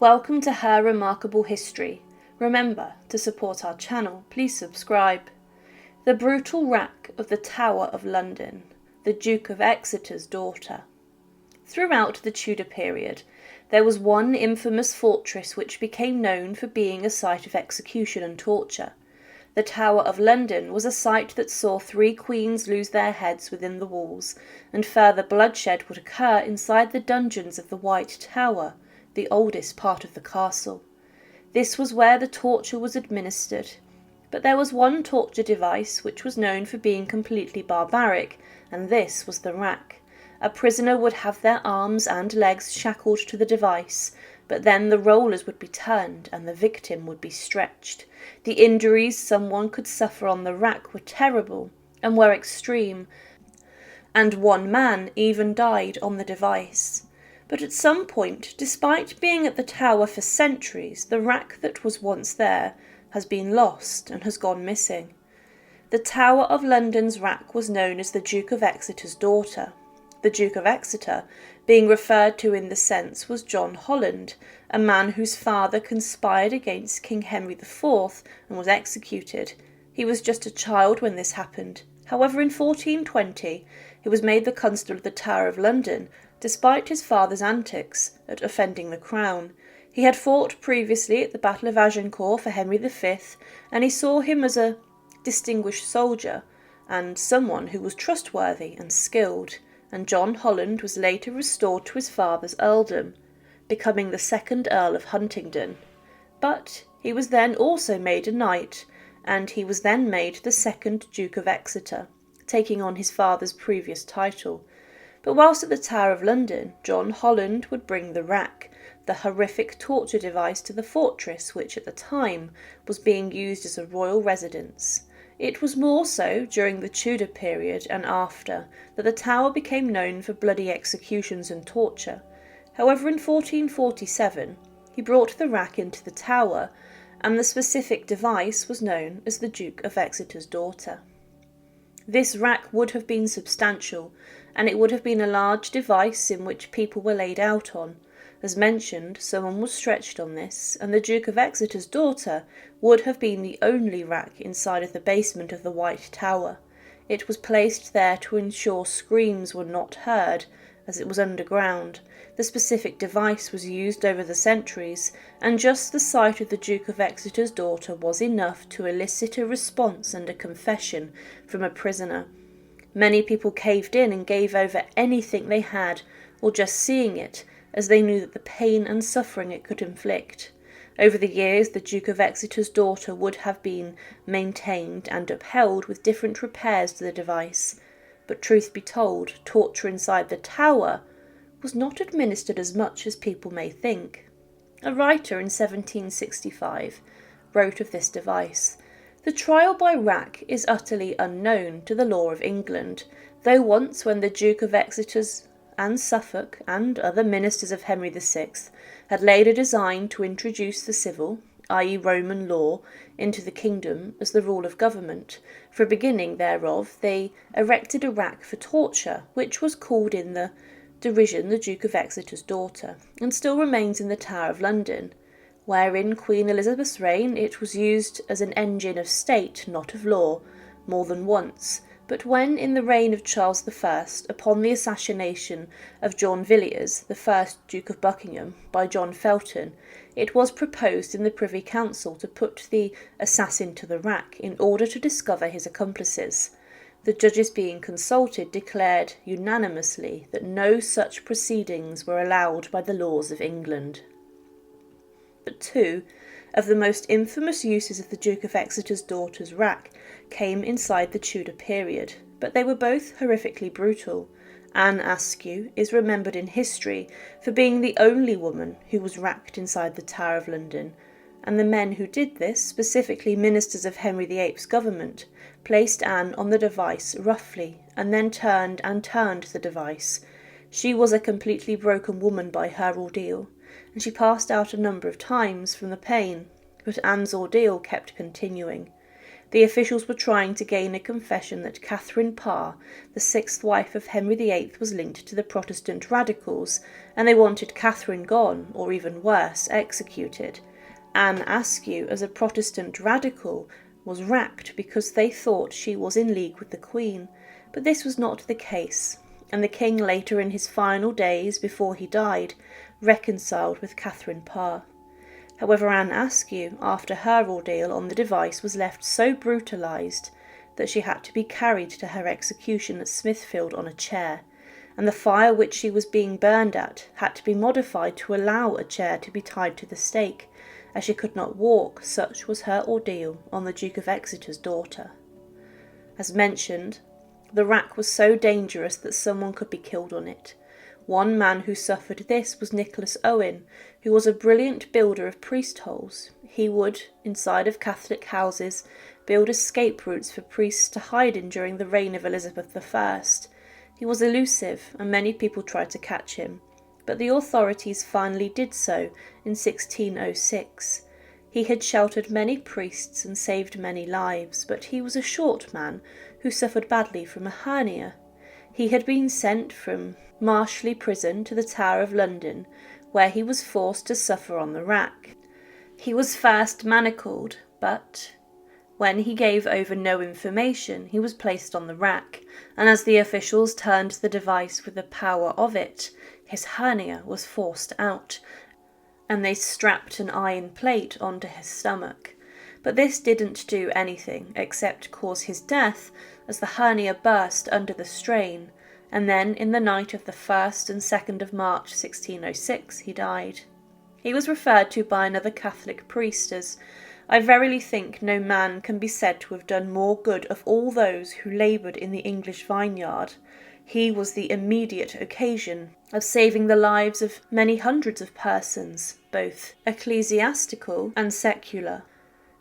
Welcome to Her Remarkable History. Remember, to support our channel, please subscribe. The brutal rack of the Tower of London, the Duke of Exeter's daughter. Throughout the Tudor period, there was one infamous fortress which became known for being a site of execution and torture. The Tower of London was a site that saw 3 queens lose their heads within the walls, and further bloodshed would occur inside the dungeons of the White Tower, the oldest part of the castle. This was where the torture was administered. But there was one torture device which was known for being completely barbaric, and this was the rack. A prisoner would have their arms and legs shackled to the device, but then the rollers would be turned and the victim would be stretched. The injuries someone could suffer on the rack were terrible and were extreme, and one man even died on the device. But at some point, despite being at the tower for centuries, the rack that was once there has been lost and has gone missing. The Tower of London's rack was known as the Duke of Exeter's daughter. The Duke of Exeter, being referred to in the sense, was John Holland, a man whose father conspired against King Henry IV and was executed. He was just a child when this happened. However, in 1420, he was made the constable of the Tower of London, despite his father's antics at offending the crown. He had fought previously at the Battle of Agincourt for Henry V, and he saw him as a distinguished soldier and someone who was trustworthy and skilled, and John Holland was later restored to his father's earldom, becoming the 2nd Earl of Huntingdon. But he was then also made a knight, and he was then made the 2nd Duke of Exeter, taking on his father's previous title. But whilst at the Tower of London, John Holland would bring the rack, the horrific torture device, to the fortress which at the time was being used as a royal residence. It was more so during the Tudor period and after that the tower became known for bloody executions and torture. However, in 1447 he brought the rack into the tower, and the specific device was known as the Duke of Exeter's daughter. This rack would have been substantial, and it would have been a large device in which people were laid out on. As mentioned, someone was stretched on this, and the Duke of Exeter's daughter would have been the only rack inside of the basement of the White Tower. It was placed there to ensure screams were not heard, as it was underground. The specific device was used over the centuries, and just the sight of the Duke of Exeter's daughter was enough to elicit a response and a confession from a prisoner. Many people caved in and gave over anything they had, or just seeing it, as they knew that the pain and suffering it could inflict. Over the years, the Duke of Exeter's daughter would have been maintained and upheld with different repairs to the device. But truth be told, torture inside the tower was not administered as much as people may think. A writer in 1765 wrote of this device: "The trial by rack is utterly unknown to the law of England, though once when the Duke of Exeter's and Suffolk and other ministers of Henry VI had laid a design to introduce the civil, i.e. Roman law, into the kingdom as the rule of government. For a beginning thereof they erected a rack for torture, which was called in the derision the Duke of Exeter's daughter, and still remains in the Tower of London, where in Queen Elizabeth's reign it was used as an engine of state, not of law, more than once. But when, in the reign of Charles I, upon the assassination of John Villiers, the 1st Duke of Buckingham, by John Felton, it was proposed in the Privy Council to put the assassin to the rack in order to discover his accomplices. The judges being consulted declared unanimously that no such proceedings were allowed by the laws of England." But 2 of the most infamous uses of the Duke of Exeter's daughter's rack came inside the Tudor period, but they were both horrifically brutal. Anne Askew is remembered in history for being the only woman who was racked inside the Tower of London, and the men who did this, specifically ministers of Henry VIII's government, placed Anne on the device roughly and then turned the device. She was a completely broken woman by her ordeal, and she passed out a number of times from the pain, but Anne's ordeal kept continuing. The officials were trying to gain a confession that Catherine Parr, the sixth wife of Henry VIII, was linked to the Protestant radicals, and they wanted Catherine gone, or even worse, executed. Anne Askew, as a Protestant radical, was racked because they thought she was in league with the Queen, but this was not the case, and the king later, in his final days before he died, reconciled with Catherine Parr. However, Anne Askew, after her ordeal on the device, was left so brutalised that she had to be carried to her execution at Smithfield on a chair, and the fire which she was being burned at had to be modified to allow a chair to be tied to the stake, as she could not walk, such was her ordeal on the Duke of Exeter's daughter. As mentioned, the rack was so dangerous that someone could be killed on it. One man who suffered this was Nicholas Owen, who was a brilliant builder of priest holes. He would, inside of Catholic houses, build escape routes for priests to hide in during the reign of Elizabeth I. He was elusive, and many people tried to catch him, but the authorities finally did so in 1606. He had sheltered many priests and saved many lives, but he was a short man who suffered badly from a hernia. He had been sent from Marshley Prison to the Tower of London, where he was forced to suffer on the rack. He was first manacled, but when he gave over no information, he was placed on the rack, and as the officials turned the device with the power of it, his hernia was forced out, and they strapped an iron plate onto his stomach. But this didn't do anything except cause his death, as the hernia burst under the strain, and then in the night of the 1st and 2nd of March 1606 he died. He was referred to by another Catholic priest as, "I verily think no man can be said to have done more good of all those who laboured in the English vineyard. He was the immediate occasion of saving the lives of many hundreds of persons, both ecclesiastical and secular."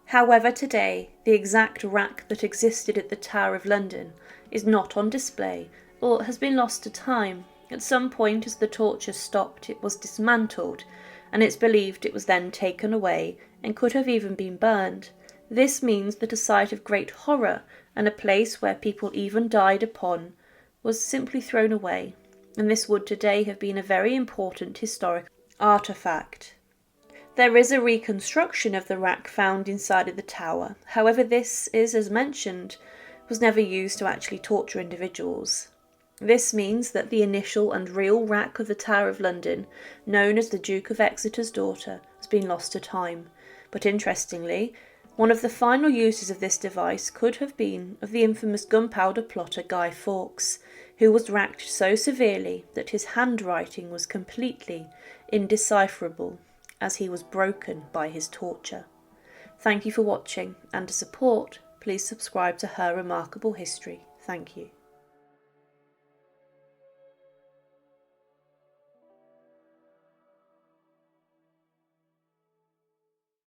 However, today, the exact rack that existed at the Tower of London is not on display, or has been lost to time. At some point, as the torture stopped, it was dismantled, and it's believed it was then taken away and could have even been burned. This means that a site of great horror, and a place where people even died upon, was simply thrown away, and this would today have been a very important historic artefact. There is a reconstruction of the rack found inside of the tower. However, this is, as mentioned, was never used to actually torture individuals. This means that the initial and real rack of the Tower of London, known as the Duke of Exeter's daughter, has been lost to time. But interestingly, one of the final uses of this device could have been of the infamous gunpowder plotter Guy Fawkes, who was racked so severely that his handwriting was completely indecipherable, as he was broken by his torture. Thank you for watching, and to support, please subscribe to Her Remarkable History. Thank you.